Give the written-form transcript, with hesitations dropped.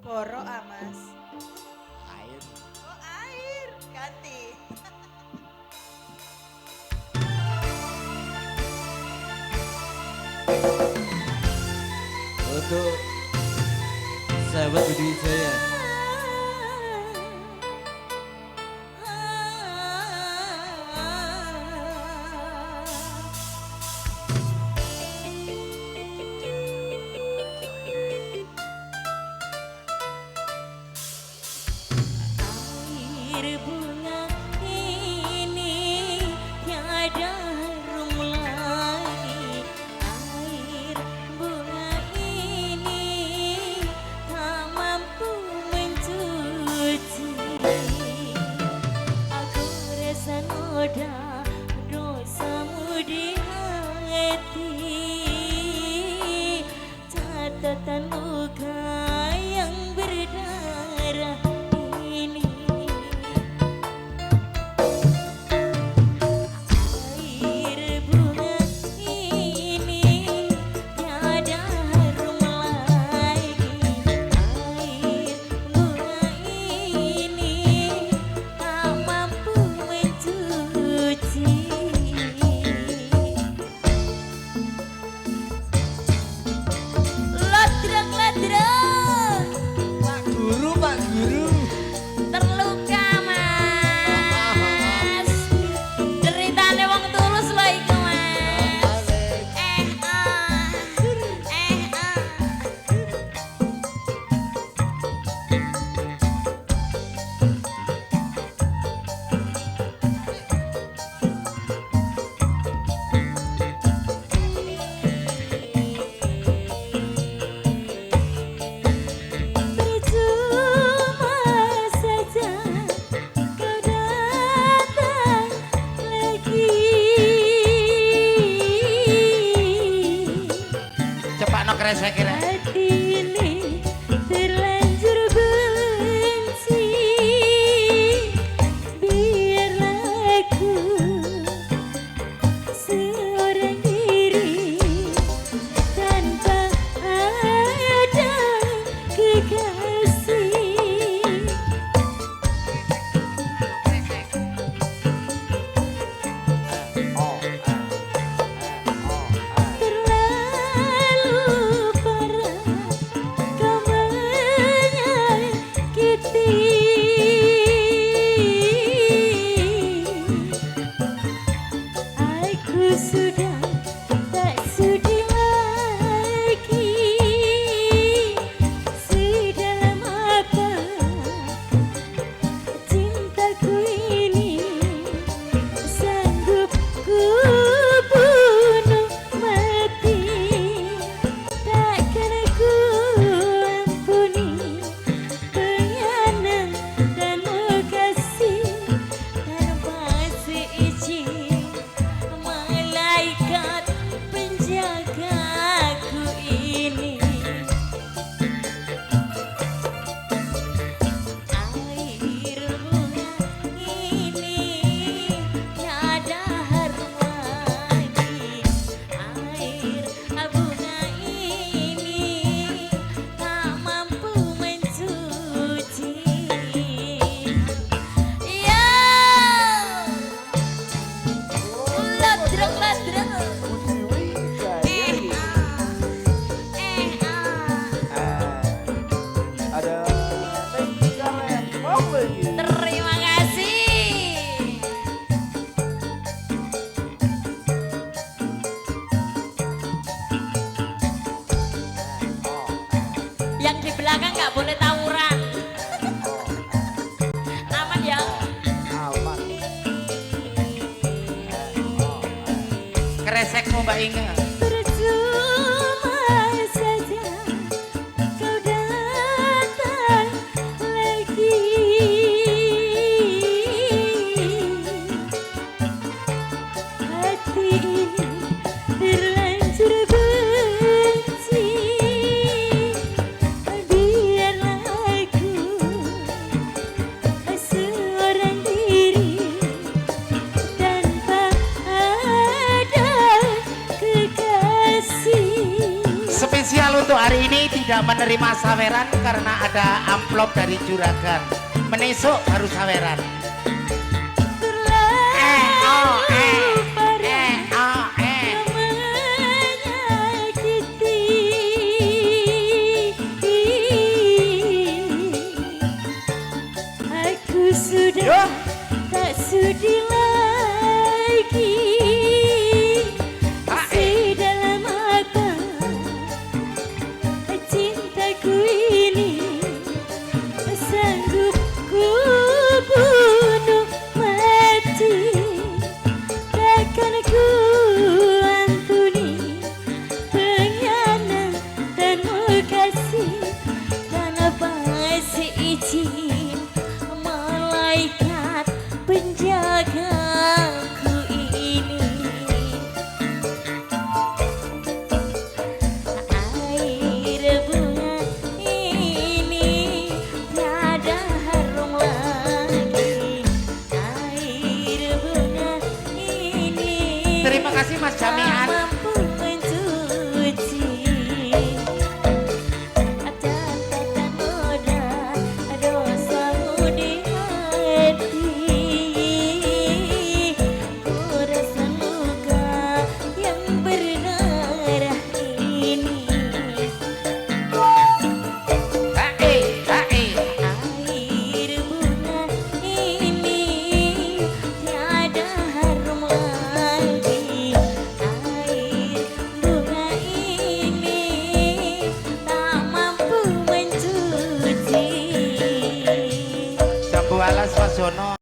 Boro ah mas. Air. Oh air. Ganti. Untuk sahabat Budi Wijaya. Air bunga ini tiada harum lagi. Air bunga ini tak mampu mencuci. Aku rasa noda dosamu di hati. Catatan luka yang berdarah ini. Air bunga ini tiada harum lagi. Air bunga ini tak mampu mencuci. Ladrang-ladrang Pak Guru, Pak Guru. terluka mas, ceritane wong tulus lho iku mas. Ah, ah. Percuma saja kau datang lagi. Cepat no kresek kira. Hati ini terlanjur benci. Biarlah aku seorang diri tanpa ada kekasih. Terlalu parah kau menyakiti. Aku sudah tak sudi lagi. Sedalam apa cintaku ini, sanggup ku bunuh mati. Takkan aku ampuni pengkhianat dan kasih tanpa seizin malaikat penjagaku ini. Air bunga ini tiada harum lagi. Air bunga ini tak mampu mencuci. Ya, ladrang-ladrang. Ada Terima kasih. Yang di belakang nggak boleh tawuran. Aman ya. aman. Kresekmu Mbak Inga. Percuma saja kau datang lagi. Hati ini terlanjur benci. Biarlah aku seorang diri tanpa ada kekasih. ini tidak menerima saweran karena ada amplop dari juragan. Menesuk baru saweran. Aku sudah tak sudi lagi sedalam apa cintaku ini sanggup ku bunuh mati, takkan ku ampuni pengkhianatanmu kasih tanpa seizin malaikat penjagaku ini. Air bunga ini tiada harum lagi. Air bunga ini Terima kasih Mas Jamian. mampu mencuci catatan noda dosamu di hati. Ku rasa luka yang berdarah ini. Air bunga ini tiada harum lagi. Air bunga ini tak mampu mencuci Jambu alas Mas Jono.